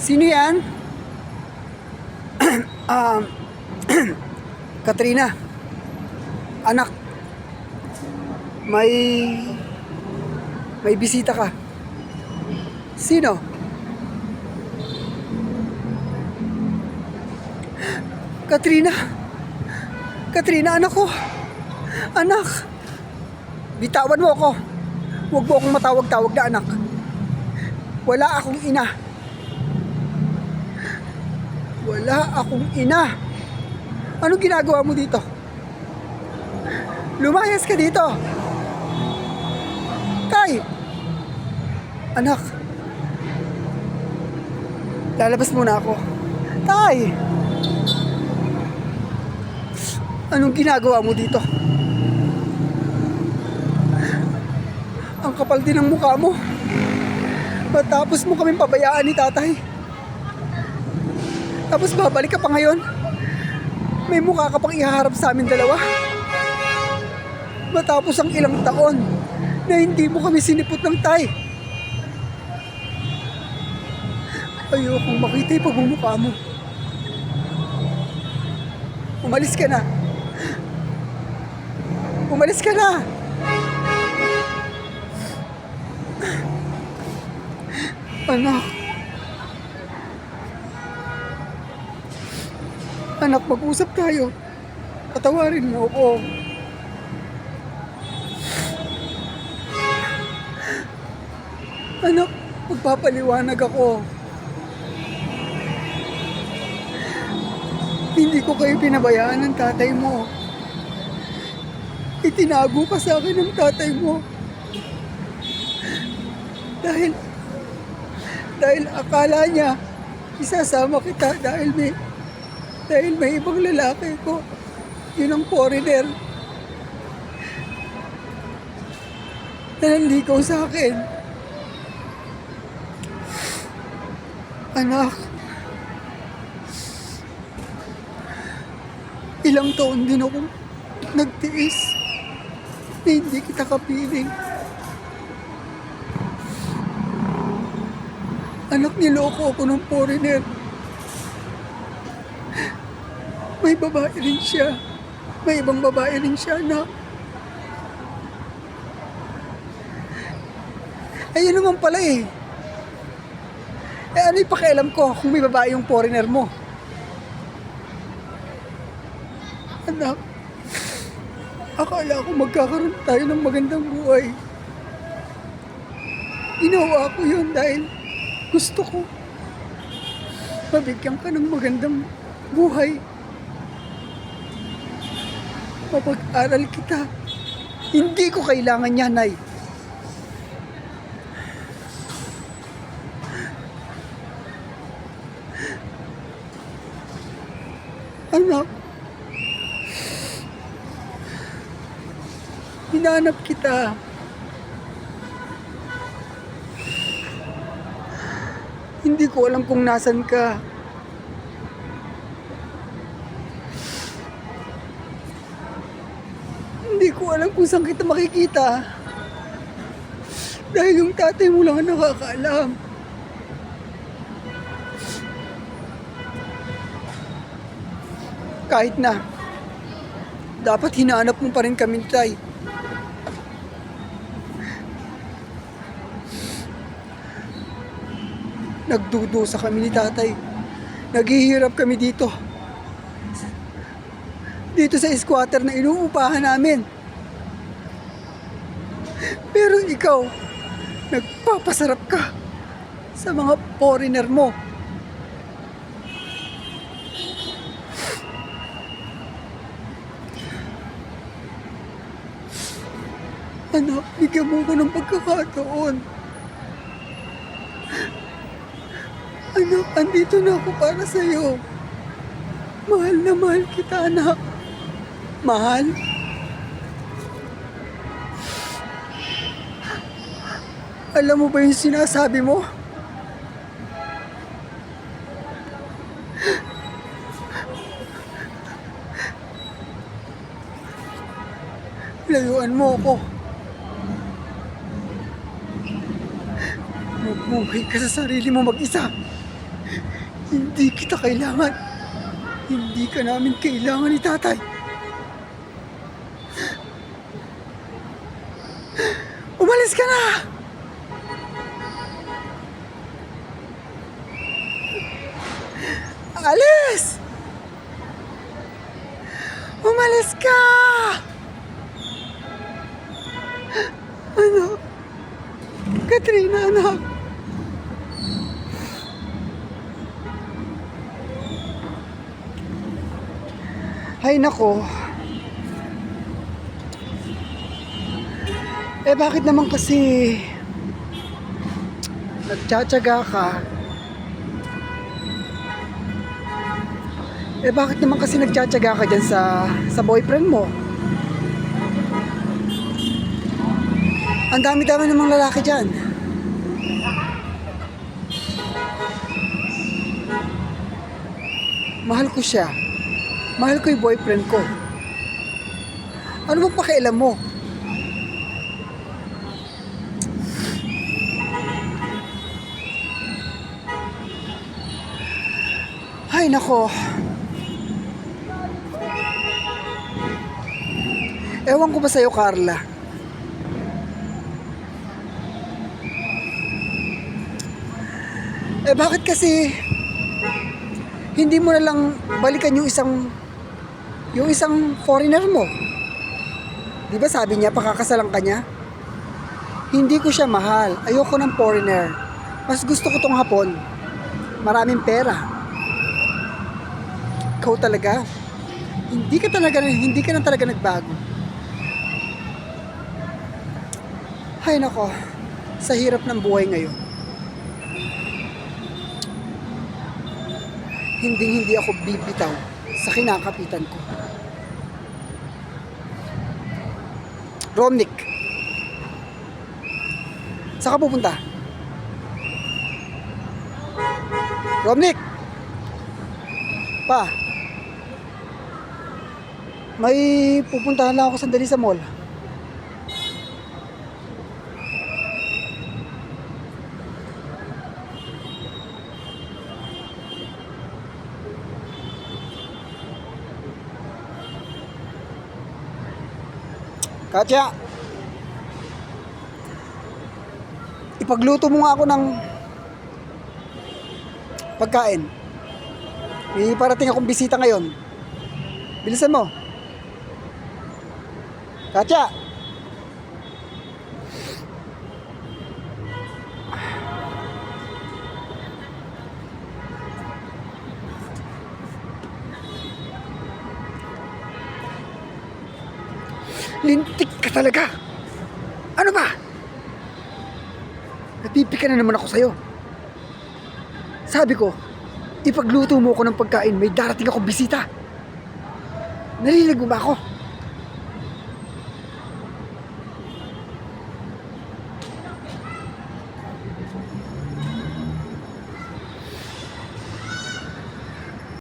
Sino yan? Um, Katrina. Anak. May... May bisita ka. Sino? Katrina. Katrina, anak ko. Anak. Bitawan mo ako. Huwag mo akong matawag-tawag na anak. Wala akong ina. Wala akong ina. Anong ginagawa mo dito? Lumayas ka dito. Tay! Anak. Lalabas muna ako. Tay! Anong ginagawa mo dito? Ang kapal din ng mukha mo. Matapos mo kaming pabayaan ni tatay. Tapos babalik ka pa ngayon. May mukha ka pang ihaharap sa amin dalawa. Matapos ang ilang taon na hindi mo kami sinipot ng tay. Ayokong makita yung pagmumukha mo. Umalis ka na. Umalis ka na. Anak. Anak, mag-usap tayo. Patawarin mo ako. Anak, magpapaliwanag ako. Hindi ko kayo pinabayaan ng tatay mo. Itinago ka sa akin ng tatay mo. Dahil akala niya isasama kita dahil may ibang lalaki ko. Yun ang foreigner na nanligaw sa akin. Anak, ilang taon din akong nagtiis na hindi kita kapiling. Anak, niloko ako ng foreigner. May babae rin siya. May ibang babae rin siya, anak. Ayun naman pala eh. Ano yung pakialam ko kung may babae yung foreigner mo? Anak, akala ko magkakaroon tayo ng magandang buhay. Ginawa ko yun dahil gusto ko mabigyan ka ng magandang buhay. Mapag-aral kita. Hindi ko kailangan yan, Nay. Anak, hinanap kita. Hindi ko alam kung nasan ka. Hindi ko alam kung saan kita makikita. Dahil yung tatay mo lang ang nakakaalam. Kahit na, dapat hinahanap mo pa rin kami, tay. Nagdudusa kami ni tatay. Naghihirap kami dito. Dito sa squatter na inuupahan namin. Pero ikaw, nagpapasarap ka sa mga foreigner mo. Anak, bigyan mo ko ng pagkakataon. Anak, andito na ako para sa'yo. Mahal na mahal kita, anak. Mahal? Alam mo ba yung sinasabi mo? Layuan mo ako. Magbuhay ka sa sarili mo mag-isa. Hindi kita kailangan. Hindi ka namin kailangan ni tatay. Umalis ka na! Alis! Umalis ka! Anak. Katrina, anak. Ay, nako. Bakit naman kasi nagtsatsaga ka? Bakit naman kasi nagtsatsaga ka dyan sa boyfriend mo? Ang dami-dami namang lalaki dyan. Mahal ko siya. Mahal ko yung boyfriend ko. Ano bang pakialam mo? Ay, nako. Ewan ko ba sa'yo, Carla? Bakit kasi hindi mo na lang balikan yung isang foreigner mo? Di ba sabi niya, pakakasalan ka niya? Hindi ko siya mahal. Ayoko ng foreigner. Mas gusto ko tong Hapon. Maraming pera. Ikaw talaga. Hindi ka na talaga nagbago. Ay nako, sa hirap ng buhay ngayon. Hindi ako bibitaw sa kinakapitan ko. Romnick, saan ka pupunta? Romnick! Pa, may pupuntahan lang ako sandali sa mall. Katya, ipagluto mo nga ako ng pagkain. May parating akong bisita ngayon. Bilisan mo. Katya! Lintik ka talaga. Ano ba? Napipika na naman ako sa'yo. Sabi ko, ipagluto mo ako ng pagkain, may darating ako bisita. Narinig mo ba ako?